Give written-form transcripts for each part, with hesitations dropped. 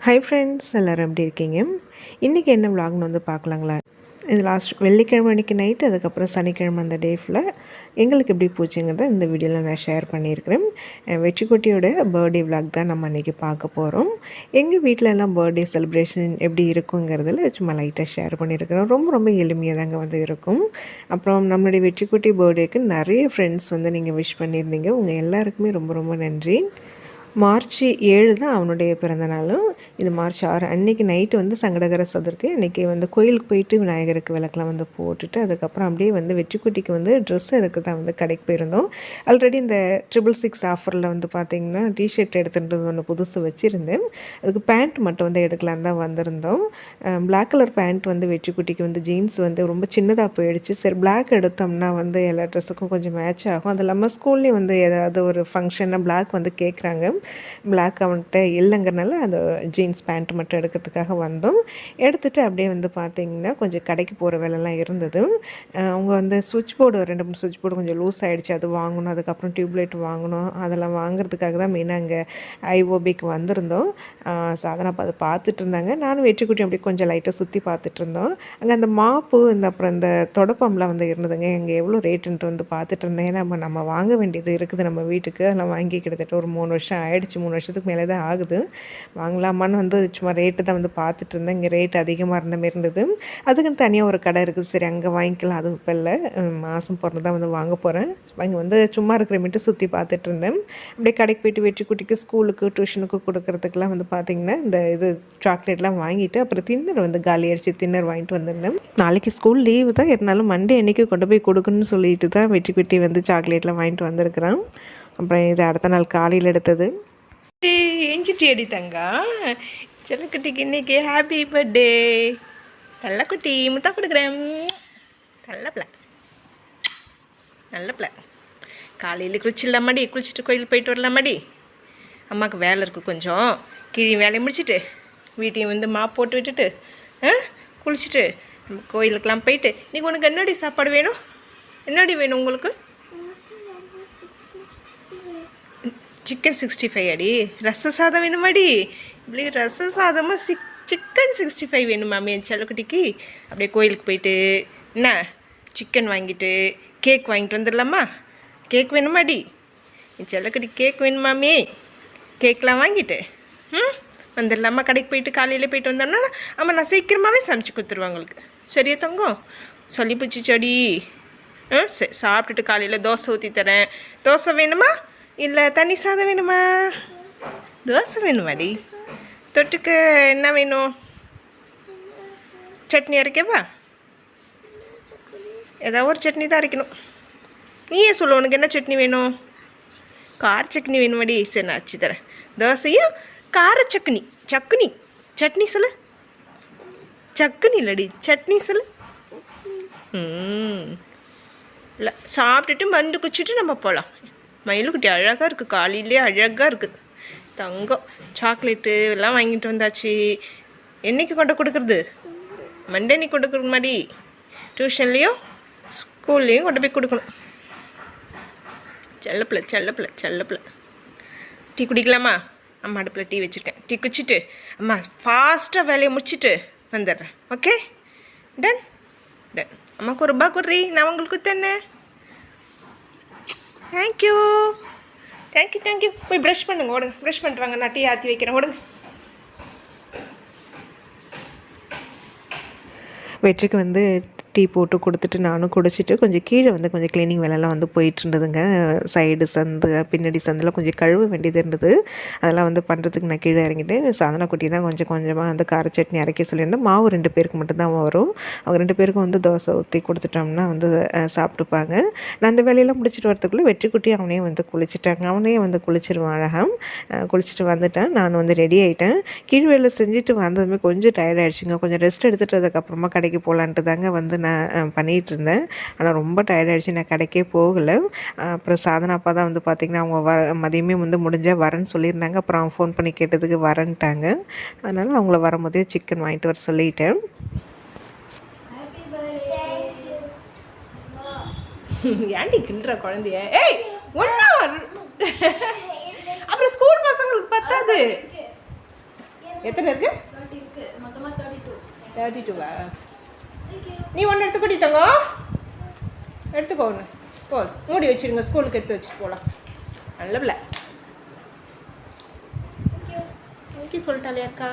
Hi friends, எல்லோரும் எப்படி இருக்கீங்க? இன்றைக்கி என்ன விலாக்னு வந்து பார்க்கலாங்களா? இது லாஸ்ட் வெள்ளிக்கிழமை அன்றைக்கி நைட்டு, அதுக்கப்புறம் சனிக்கிழமை அந்த டேஃபில் எங்களுக்கு எப்படி போச்சுங்கிறத இந்த வீடியோவில் நான் ஷேர் பண்ணியிருக்கிறேன். வெற்றிக்குட்டியோட பர்த்டே விலாக் தான் நம்ம அன்றைக்கி பார்க்க போகிறோம். எங்கள் வீட்டில் எல்லாம் பர்த்டே செலிப்ரேஷன் எப்படி இருக்குங்கிறதுல சும்மா லைட்டாக ஷேர் பண்ணியிருக்கிறோம். ரொம்ப ரொம்ப எளிமையாக தாங்க வந்து இருக்கும். அப்புறம் நம்மளுடைய வெற்றிக்குட்டி பர்த்டேக்கு நிறைய ஃப்ரெண்ட்ஸ் வந்து நீங்கள் விஷ் பண்ணியிருந்தீங்க. உங்கள் எல்லாருக்குமே ரொம்ப ரொம்ப நன்றி. மார்ச் 7 தான் அவனுடைய பிறந்த நாளும். இது மார்ச் 6 அன்றைக்கி நைட்டு வந்து சங்கடகர சதுர்த்தி. அன்றைக்கி வந்து கோயிலுக்கு போயிட்டு விநாயகருக்கு விளக்கெலாம் வந்து போட்டுட்டு, அதுக்கப்புறம் அப்படியே வந்து வெற்றிக்குட்டிக்கு வந்து ட்ரெஸ் எடுக்க தான் வந்து கடைக்கு போயிருந்தோம். ஆல்ரெடி இந்த 666 ஆஃபரில் வந்து பார்த்திங்கன்னா டிஷர்ட் எடுத்துகிட்டு ஒன்று புதுசு வச்சுருந்தேன். அதுக்கு பேண்ட் மட்டும் வந்து எடுக்கலான்னு தான் வந்திருந்தோம். பிளாக் கலர் பேண்ட் வந்து வெற்றிக்குட்டிக்கு வந்து ஜீன்ஸ் வந்து ரொம்ப சின்னதாக போயிடுச்சு. சரி, பிளாக் எடுத்தோம்னா வந்து எல்லா ட்ரெஸ்ஸுக்கும் கொஞ்சம் மேட்ச் ஆகும். அது இல்லாமல் ஸ்கூல்லேயும் வந்து ஏதாவது ஒரு ஃபங்க்ஷன்னா பிளாக் வந்து கேட்குறாங்க. பிளாக் அவன்கிட்ட இல்லைங்கிறனால அந்த ஜீன்ஸ் பேண்ட் மட்டும் எடுக்கிறதுக்காக வந்தோம். எடுத்துகிட்டு அப்படியே வந்து பார்த்திங்கன்னா கொஞ்சம் கடைக்கு போகிற வேலைலாம் இருந்தது. அவங்க வந்து சுவிட்ச் போர்டு 2-3 சுவிட்ச் போர்டு கொஞ்சம் லூஸ் ஆகிடுச்சு, அது வாங்கணும். அதுக்கப்புறம் டியூப்லைட் வாங்கணும். அதெல்லாம் வாங்குறதுக்காக தான் மெயினாக அங்கே ஐஓபிக்கு வந்திருந்தோம். சாதனா அதை பார்த்துட்டு இருந்தாங்க. நானும் வெற்றிக்குட்டி அப்படியே கொஞ்சம் லைட்டாக சுற்றி பார்த்துட்டு இருந்தோம். அங்கே அந்த மாப்பு அப்புறம் இந்த தொடப்பம்லாம் வந்து இருந்ததுங்க. இங்கே எவ்வளோ ரேட்டுன்ட்டு வந்து பார்த்துட்டு இருந்தேன். ஏன்னா நம்ம வாங்க வேண்டியது இருக்குது நம்ம வீட்டுக்கு. அதெல்லாம் வாங்கி கிட்டத்தட்ட ஒரு 3 வருஷம் ஆகிடுச்சு. 3 வருஷத்துக்கு மேலே தான் ஆகுது. வாங்கலாமான்னு வந்து சும்மா ரேட்டு தான் வந்து பார்த்துட்டு இருந்தேன். இங்கே ரேட் அதிகமாக இருந்த மாரி இருந்தது. அதுக்குன்னு தனியாக ஒரு கடை இருக்குது. சரி, அங்கே வாங்கிக்கலாம். அதுவும் இப்போ இல்லை, மாதம் பிறந்து தான் வந்து வாங்க போகிறேன். இங்கே வந்து சும்மா இருக்கிற மட்டும் சுற்றி பார்த்துட்டு இருந்தேன். அப்படியே கடைக்கு போய்ட்டு வெற்றிக்குட்டிக்கு ஸ்கூலுக்கு டியூஷனுக்கு கொடுக்கறதுக்கெலாம் வந்து பார்த்திங்கன்னா இந்த இது சாக்லேட்லாம் வாங்கிட்டு அப்புறம் தின்னர் வந்து காலி ஆகிடுச்சு. தின்னர் வாங்கிட்டு வந்திருந்தேன். நாளைக்கு ஸ்கூல் லீவு தான், இருந்தாலும் மண்டே அன்றைக்கி கொண்டு போய் கொடுக்கணும்னு சொல்லிட்டு தான் வெற்றிக்குட்டி வந்து சாக்லேட்லாம் வாங்கிட்டு வந்திருக்கிறான். அப்புறம் இது அடுத்த நாள் காலையில் எடுத்தது. ஏஞ்சிட்டு அடி தங்கா செல்லக்குட்டிக்கு இன்னைக்கு ஹாப்பி பர்த்டே. கள்ளக்குட்டி முத்தா கொடுக்குறேன். நல்ல பிள்ளை, நல்ல பிள்ளை. காலையில் குளிச்சிடலாமாடி, குளிச்சுட்டு கோயில் போயிட்டு வரலாமாடி. அம்மாவுக்கு வேலை இருக்குது கொஞ்சம். கீழே வேலையை முடிச்சுட்டு வீட்டையும் வந்து மாப் போட்டு விட்டுட்டு குளிச்சுட்டு கோயிலுக்கெலாம் போயிட்டு இன்றைக்கி உனக்கு என்னடி சாப்பாடு வேணும்? என்னடி வேணும் உங்களுக்கு? சிக்கன் 65 அடி. ரச சாதம் வேணுமாடி? இப்படி ரச சாதமாக சிக்கன் 65 வேணுமாமே என் செல்லக்குட்டிக்கு. அப்படியே கோயிலுக்கு போயிட்டு என்ன சிக்கன் வாங்கிட்டு கேக் வாங்கிட்டு வந்துடலாமா? கேக் வேணுமாடி? என் செல்லக்குட்டி கேக் வேணுமாமே? கேக்லாம் வாங்கிட்டு வந்துடலாமா? கடைக்கு போயிட்டு காலையில் போயிட்டு வந்தோம்னா ஆமாம், நான் சீக்கிரமாகவே சமைச்சு கொடுத்துருவேன் உங்களுக்கு. சரியா தங்கம்? சொல்லி பிடிச்சி செடி. சாப்பிட்டுட்டு காலையில் தோசை ஊற்றி தரேன். தோசை வேணுமா இல்லை தண்ணி சாதம் வேணுமா? தோசை வேணுமாடி. தொட்டுக்க என்ன வேணும்? சட்னி அரைக்கவா? ஏதாவது ஒரு சட்னி தான் அரைக்கணும். நீயே சொல்லு, உனக்கு என்ன சட்னி வேணும்? கார சட்னி வேணுமாடி? சரி, நான் அரைச்சி தரேன். தோசையும் கார சட்னி. சட்னி சொல்லு. சட்னி இல்லடி, சட்னி சொல்லு. இல்லை, சாப்பிட்டுட்டு மருந்து குச்சிட்டு நம்ம போகலாம். மயிலுக்குட்டி அழகாக இருக்குது, காலையிலே அழகாக இருக்குது. தங்கம் சாக்லேட்டு எல்லாம் வாங்கிட்டு வந்தாச்சு. என்றைக்கு கொண்டு கொடுக்குறது? மண்டே நீ கொண்டு கொடுக்க மாதிரி. டியூஷன்லேயும் ஸ்கூல்லேயும் கொண்டு போய் கொடுக்கணும். செல்லப்பிள்ளை. டீ குடிக்கலாமா? அம்மா அடுப்பில் டீ வச்சுருக்கேன். டீ குடிச்சிட்டு அம்மா ஃபாஸ்ட்டாக வேலையை முடிச்சுட்டு வந்துடுறேன். Okay, done. அம்மாவுக்கு ஒரு ரூபா கொடுறி, நான் உங்களுக்கு தன்னேன். தேங்க்யூ. போய் ப்ரஷ் பண்ணுங்க, ஓடுங்க. ப்ரஷ் பண்ணிட்டு வாங்க, நான் டீ ஆற்றி வைக்கிறேன், ஓடுங்க. வெற்றிக்கு வந்து டீ போட்டு கொடுத்துட்டு நானும் குடிச்சிட்டு கொஞ்சம் கீழே வந்து கொஞ்சம் க்ளீனிங் வேலைலாம் வந்து போயிட்டு இருந்ததுங்க. சைடு சந்து பின்னாடி சந்தில் கொஞ்சம் கழுவ வேண்டியது இருந்தது. அதெல்லாம் வந்து பண்ணுறதுக்கு நான் கீழே இறங்கிட்டு சாதனா குட்டி தான் கொஞ்சம் கொஞ்சமாக வந்து கார சட்னி அரைக்க சொல்லியிருந்தேன். மாவு 2 பேருக்கு மட்டும்தான் வரும். அவங்க 2 பேருக்கும் வந்து தோசை ஊற்றி கொடுத்துட்டோம்னா வந்து சாப்பிட்டுப்பாங்க. நான் அந்த வேலையெல்லாம் முடிச்சுட்டு வரத்துக்குள்ளே வெற்றிக்குட்டி அவனே வந்து குளிச்சுட்டாங்க. அவனே வந்து குளிச்சிருவான் அழகாக. குளிச்சுட்டு வந்துட்டேன். நான் வந்து ரெடி ஆகிட்டேன். கீழ் வேலை செஞ்சுட்டு வந்ததுமே கொஞ்சம் டயர்ட் ஆகிடுச்சுங்க. கொஞ்சம் ரெஸ்ட் எடுத்துகிட்டு அதுக்கப்புறமா கடைக்கு போகலான்ட்டு தாங்க வந்து நான் பண்ணிகிட்டு இருந்தேன். ஆனால் ரொம்ப டயர்டாகிடுச்சு, நான் கடைக்கே போகலை. அப்புறம் சாதனா அப்பா தான் வந்து பார்த்திங்கன்னா அவங்க மதியமே வந்து முடிஞ்சால் வரேன்னு சொல்லியிருந்தாங்க. அப்புறம் அவங்க ஃபோன் பண்ணி கேட்டதுக்கு வரேன்ட்டாங்க. அதனால் அவங்கள வரும்போதே சிக்கன் வாங்கிட்டு வர சொல்லிட்டேன். ஏன்டி கிண்டுற குழந்தைய? ஏய் ஒன்றா அப்புறம் ஸ்கூல் பசங்களுக்கு பத்தாது. எத்தனை இருக்கு? 32வா? நீ ஒன்று எடுத்துக்கூடி தங்கோ, எடுத்துக்கோ ஒன்று. போ, மூடி வச்சுருங்க, ஸ்கூலுக்கு எடுத்து வச்சுட்டு போகலாம். நல்ல பிள்ளை. ஓகே சொல்லிட்டாலே அக்கா.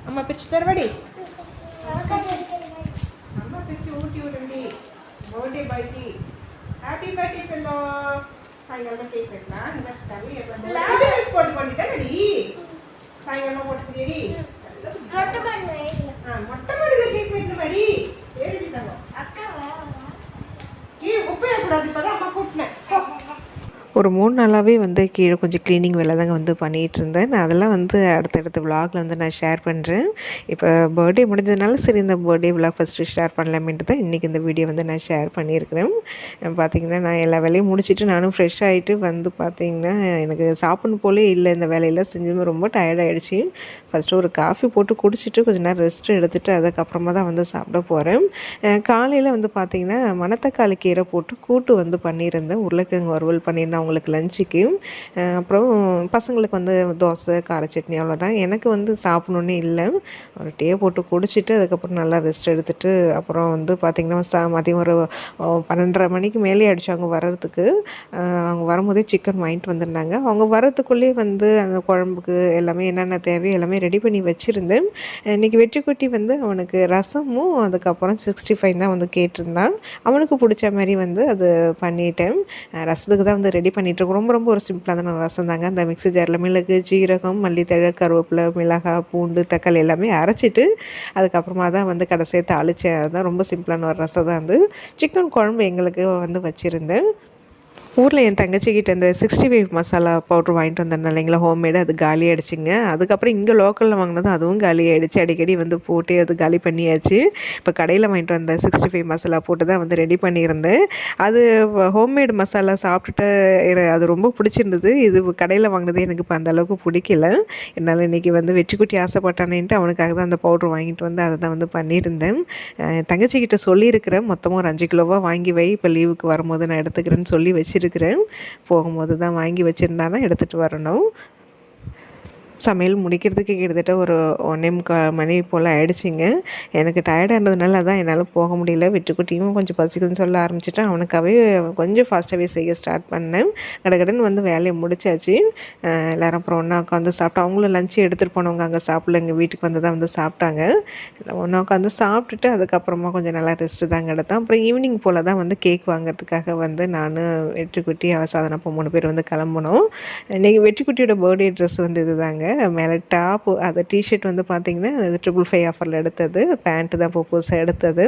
அம்மா பிரித்து தரவாடி. அம்மா பிரித்து ஊட்டி விடுண்டி. பர்த்டே பாய்க்கு ஹாப்பி பர்த்டே செல்லம். சாயங்காலம் கேக் வெட்டலாம். இது ட்ரெஸ் போட்டு பண்ணிட்டேன். சாயங்காலம் போட்டுக்கிறியடி. மொட்டை மாடியில் கேக் வெட்டணுமாடி. ஏறிடி தங்கம். கீழே குப்பையாக கூடாது. இப்போதான் அம்மா கூட்டினேன். ஒரு 3 நாளாகவே வந்து கீழே கொஞ்சம் க்ளீனிங் வேலை தாங்க வந்து பண்ணிகிட்டு இருந்தேன். நான் அதெல்லாம் வந்து அடுத்தடுத்த விலாகில் வந்து நான் ஷேர் பண்ணுறேன். இப்போ பர்த்டே முடிஞ்சதுனால சரி இந்த பர்த்டே விலாக் ஃபஸ்ட்டு ஷேர் பண்ணலாமேன்ட்டு தான் இன்றைக்கி இந்த வீடியோ வந்து நான் ஷேர் பண்ணியிருக்கிறேன். பார்த்திங்கன்னா நான் எல்லா வேலையும் முடிச்சுட்டு நானும் ஃப்ரெஷ் ஆகிட்டு வந்து பார்த்திங்கன்னா எனக்கு சாப்பிடணும் போலே இல்லை. இந்த வேலையெல்லாம் செஞ்சு ரொம்ப டயர்டாகிடுச்சு. ஃபஸ்ட்டு ஒரு காஃபி போட்டு குடிச்சிட்டு கொஞ்சம் நேரம் ரெஸ்ட் எடுத்துகிட்டு அதுக்கப்புறமா தான் வந்து சாப்பிட போகிறேன். காலையில் வந்து பார்த்திங்கன்னா மணத்தக்காளி கீரை போட்டு கூட்டு வந்து பண்ணியிருந்தேன். உருளைக்கிழங்கு வறுவல் பண்ணியிருந்தேன் அவங்களுக்கு லஞ்சுக்கு. அப்புறம் பசங்களுக்கு வந்து தோசை கார சட்னி அவ்வளோதான். எனக்கு வந்து சாப்பிட்ணுன்னு இல்லை. ஒரு டீ போட்டு குடிச்சிட்டு அதுக்கப்புறம் நல்லா ரெஸ்ட் எடுத்துகிட்டு அப்புறம் வந்து பார்த்திங்கன்னா மதியம் ஒரு 12:30 மணிக்கு மேலே ஆகிடுச்சு அவங்க வர்றதுக்கு. அவங்க வரும்போதே சிக்கன் வாங்கிட்டு வந்திருந்தாங்க. அவங்க வர்றதுக்குள்ளேயே வந்து அந்த குழம்புக்கு எல்லாமே என்னென்ன தேவையோ எல்லாமே ரெடி பண்ணி வச்சுருந்தேன். இன்றைக்கி வெற்றிக்குட்டி வந்து அவனுக்கு ரசமும் அதுக்கப்புறம் 65 தான் வந்து கேட்டிருந்தான். அவனுக்கு பிடிச்ச மாதிரி வந்து அது பண்ணிட்டேன். ரசத்துக்கு தான் வந்து ரெடி பண்ணிகிட்ருக்கோம். ரொம்ப ஒரு சிம்பிளான ரசம் தாங்க. அந்த மிக்ஸி ஜாரில் மிளகு, ஜீரகம், மல்லித்தழை, கருவேப்பிலை, மிளகாய், பூண்டு, தக்காளி எல்லாமே அரைச்சிட்டு அதுக்கப்புறமா தான் வந்து கடைசியாக தாளித்தேன். அதுதான் ரொம்ப சிம்பிளான ஒரு ரசம் தான். அது சிக்கன் குழம்பு எங்களுக்கு வந்து வச்சுருந்தேன். ஊரில் என் தங்கச்சிக்கிட்ட இந்த 65 மசாலா பவுட்ரு வாங்கிட்டு வந்தேன் இல்லைங்களா, ஹோம்மேடு. அது காலி ஆகிடுச்சிங்க. அதுக்கப்புறம் இங்கே லோக்கலில் வாங்கினதும் அதுவும் காலி ஆகிடுச்சு. அடிக்கடி வந்து போட்டு அது காலி பண்ணியாச்சு. இப்போ கடையில் வாங்கிட்டு வந்த 65 மசாலா போட்டு தான் வந்து ரெடி பண்ணியிருந்தேன். அது ஹோம்மேடு மசாலா சாப்பிட்டுட்டு அது ரொம்ப பிடிச்சிருந்தது. இது கடையில் வாங்கினது எனக்கு இப்போ அந்தளவுக்கு பிடிக்கல. என்னால் இன்றைக்கி வந்து வெற்றிக்குட்டி ஆசைப்பட்டானேன்ட்டு அவனுக்காக தான் அந்த பவுட்ரு வாங்கிட்டு வந்து அதை தான் வந்து பண்ணியிருந்தேன். தங்கச்சிக்கிட்ட சொல்லியிருக்கிறேன் மொத்தமாக ஒரு 5 கிலோவாக வாங்கி வை, இப்போ லீவுக்கு வரும்போது நான் எடுத்துக்கிறேன்னு சொல்லி வச்சுருக்கிறேன். போகும்போது தான் வாங்கி வச்சுருந்தானா எடுத்துகிட்டு வரணும். சமையல் முடிக்கிறதுக்கு கிட்டத்தட்ட ஒரு 1:45 மணி போல் ஆகிடுச்சிங்க. எனக்கு டயர்டாக இருந்ததுனால அதான் என்னால் போக முடியல. வெற்றிக்குட்டியும் கொஞ்சம் பசிக்குதுன்னு சொல்ல ஆரம்பிச்சிட்டேன். அவனுக்காகவே கொஞ்சம் ஃபாஸ்ட்டாகவே செய்ய ஸ்டார்ட் பண்ணேன். கடகடன்னு வந்து வேலையை முடிச்சாச்சு. எல்லோரும் அப்புறம் ஒன்றா உட்காந்து சாப்பிட்டோம். அவங்களும் லஞ்சு எடுத்துகிட்டு போனவங்க அங்கே சாப்பிடல, எங்கள் வீட்டுக்கு வந்து தான் வந்து சாப்பிட்டாங்க. ஒன்றா உட்காந்து சாப்பிட்டுட்டு அதுக்கப்புறமா கொஞ்சம் நல்லா ரெஸ்ட்டு தாங்க எடுத்தோம். அப்புறம் ஈவினிங் போல் தான் வந்து கேக் வாங்கிறதுக்காக வந்து நான் வெற்றிக்குட்டி சாதனை இப்போ 3 பேர் வந்து கிளம்புனோம். இன்றைக்கி வெற்றிக்குட்டியோட பர்த்டே ட்ரெஸ் வந்து இது தாங்க. மேலே டாப்பு அது டிஷர்ட் வந்து பார்த்திங்கன்னா அது 555 ஆஃபரில் எடுத்தது. பேண்ட்டு தான் இப்போ புதுசாக எடுத்தது.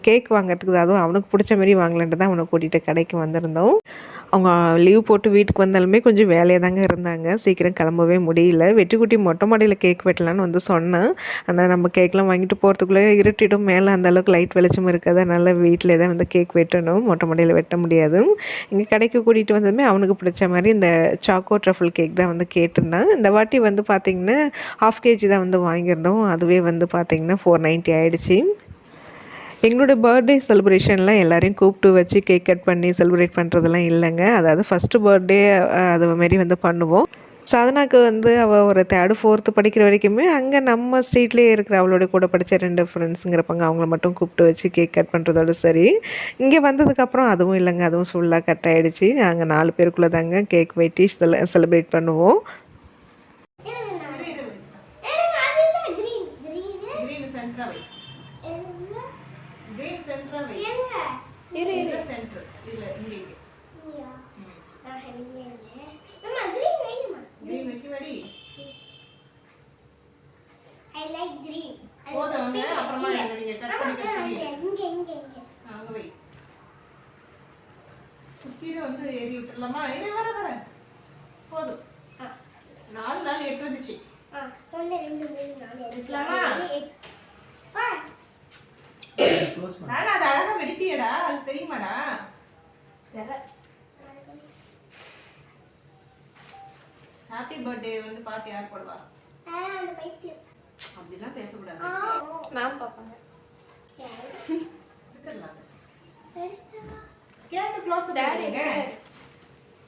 கேக் வாங்கிறதுக்கு அதுவும் அவனுக்கு பிடிச்ச மாதிரி வாங்கலான்ட்டு தான் அவனை கூட்டிகிட்டு கடைக்கு வந்திருந்தோம். அவங்க லீவ் போட்டு வீட்டுக்கு வந்தாலுமே கொஞ்சம் வேலையாக தாங்க இருந்தாங்க. சீக்கிரம் கிளம்பவே முடியல. வெற்றிக்குட்டி மொட்டை மாடியில் கேக் வெட்டலான்னு வந்து சொன்னேன். ஆனால் நம்ம கேக்லாம் வாங்கிட்டு போகிறதுக்குள்ளே இருட்டிடும். மேலே அந்தளவுக்கு லைட் வெளிச்சம் இருக்காது. அதனால் வீட்டிலே தான் வந்து கேக் வெட்டணும். மொட்டை மாடியில் வெட்ட முடியாது. இங்கே கடைக்கு கூட்டிகிட்டு வந்ததுமே அவனுக்கு பிடிச்ச மாதிரி இந்த சாக்கோ ட்ரஃபிள் கேக் தான் வந்து கேட்டிருந்தான். இந்த வாட்டி வந்து பார்த்திங்கன்னா 1/2 kg தான் வந்து வாங்கியிருந்தோம். அதுவே வந்து பார்த்திங்கன்னா 490 ஆகிடுச்சி. எங்களோட பர்த்டே செலிப்ரேஷன்லாம் எல்லோரையும் கூப்பிட்டு வச்சு கேக் கட் பண்ணி செலிப்ரேட் பண்ணுறதெல்லாம் இல்லைங்க. அதாவது ஃபஸ்ட்டு பர்த்டே அது மாரி வந்து பண்ணுவோம். சாதனாக்கு வந்து அவள் ஒரு 3rd 4th படிக்கிற வரைக்குமே அங்கே நம்ம ஸ்ட்ரீட்லேயே இருக்கிற அவளோட கூட படித்த 2 ஃப்ரெண்ட்ஸுங்கிறப்பங்க அவங்கள மட்டும் கூப்பிட்டு வச்சு கேக் கட் பண்ணுறதோட சரி. இங்கே வந்ததுக்கப்புறம் அதுவும் இல்லைங்க. அதுவும் ஃபுல்லாக கட் ஆகிடுச்சு. நாங்கள் 4 பேருக்குள்ளே தாங்க கேக் வெட்டி செலிப்ரேட் பண்ணுவோம். சுத்திர வந்து ஏறி விட்டுலாமா? ஏறி வர போதும். 4 நாள் 8 வந்துச்சு. அது அழகா வெடிப்பியடா, அது தெரியுமாடா? ஹாப்பி பர்த்டே வந்து பாட்டு யார் போடுவா? அப்படிலாம் பேசக்கூடாது. மேம் பாப்பாங்க. கேக் க்ளோஸ் பண்ணுங்க.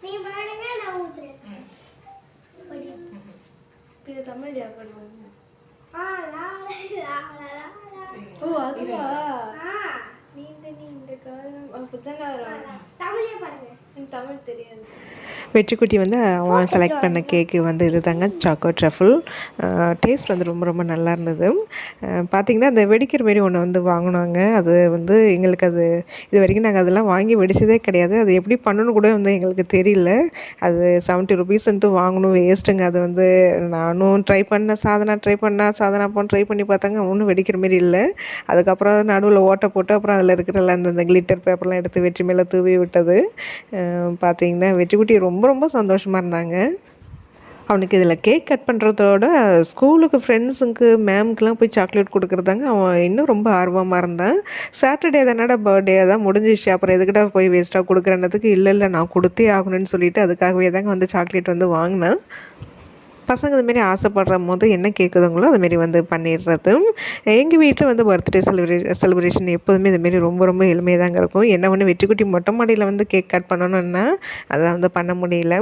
நீ பாடுங்க, நான் ஊத்துறேன். தமிழ் பண்ணுவாங்க. ஓ அதுவா நீண்ட காலம் அப்பதான் தமிழே பாருங்க. எனக்கு தமிழ் தெரியாது. வெற்றிக்குட்டி வந்து அவன் செலக்ட் பண்ண கேக்கு வந்து இது தாங்க சாக்கோ ட்ரஃபிள். டேஸ்ட் வந்து ரொம்ப ரொம்ப நல்லா இருந்தது. பார்த்திங்கன்னா அந்த வெடிக்கிற மாரி ஒன்று வந்து வாங்கினாங்க. அது வந்து எங்களுக்கு அது இது வரைக்கும் நாங்கள் அதெல்லாம் வாங்கி வெடிச்சதே கிடையாது. அது எப்படி பண்ணணும்னு கூட வந்து எங்களுக்கு தெரியல. அது 70 ருபீஸ்ன்ட்டு வாங்கணும் வேஸ்ட்டுங்க. அது வந்து நானும் ட்ரை பண்ணேன், சாதனா போன்னு ட்ரை பண்ணி பார்த்தாங்க. ஒன்றும் வெடிக்கிற மாரி இல்லை. அதுக்கப்புறம் நடுவில் ஓட்டை போட்டு அப்புறம் அதில் இருக்கிற அந்த கிளிட்டர் பேப்பர்லாம் எடுத்து வெற்றி மேலே தூவி விட்டது. பார்த்திங்கன்னா வெற்றிக்குட்டி ரொம்ப ரொம்ப சந்தோஷமாக இருந்தாங்க. அவனுக்கு இதில் கேக் கட் பண்ணுறதோட ஸ்கூலுக்கு ஃப்ரெண்ட்ஸுக்கு மேம்க்கெலாம் போய் சாக்லேட் கொடுக்குறதாங்க அவன் இன்னும் ரொம்ப ஆர்வமாக இருந்தான். சாட்டர்டே தானடா பர்த்டே அதான் முடிஞ்சிச்சு, அப்புறம் எதுக்கிட்ட போய் வேஸ்ட்டாக கொடுக்குறேன்னதுக்கு இல்லை நான் கொடுத்தே ஆகணும்னு சொல்லிட்டு அதுக்காகவே தாங்க வந்து சாக்லேட் வந்து வாங்கினேன். பசங்க இதுமாரி ஆசைப்படுற போது என்ன கேட்குதுங்களோ அதுமாரி வந்து பண்ணிடுறது. எங்கள் வீட்டில் வந்து பர்த்டே செலிப்ரேஷன் எப்போதுமே இதுமாரி ரொம்ப ரொம்ப எளிமையாக தாங்க இருக்கும். என்ன ஒன்று வெற்றிக்குட்டி மொட்டை மாடியில் வந்து கேக் கட் பண்ணணுன்னா அதை வந்து பண்ண முடியல.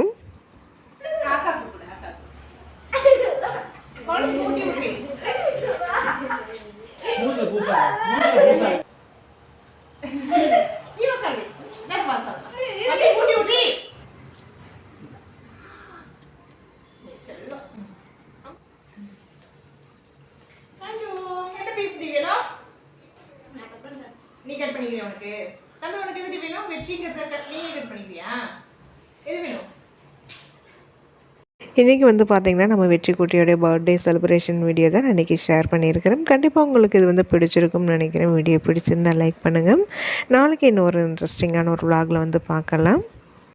நீ கட் பண்ணிக்கிறியா? உனக்கு தம்பி உனக்கு எது வேணும்? வெற்றிங்கிறத கட் நீ கட் பண்ணிக்கிறியா? எது வேணும்? இன்றைக்கி வந்து பார்த்திங்கன்னா நம்ம வெற்றிக்குட்டியோடைய பர்த்டே செலிப்ரேஷன் வீடியோ தான் நான் இன்றைக்கி ஷேர் பண்ணியிருக்கிறேன். கண்டிப்பாக உங்களுக்கு இது வந்து பிடிச்சிருக்கும்னு நினைக்கிறேன். வீடியோ பிடிச்சிருந்தா லைக் பண்ணுங்கள். நாளைக்கு இன்னொரு இன்ட்ரெஸ்டிங்கான ஒரு vlogல வந்து பார்க்கலாம்.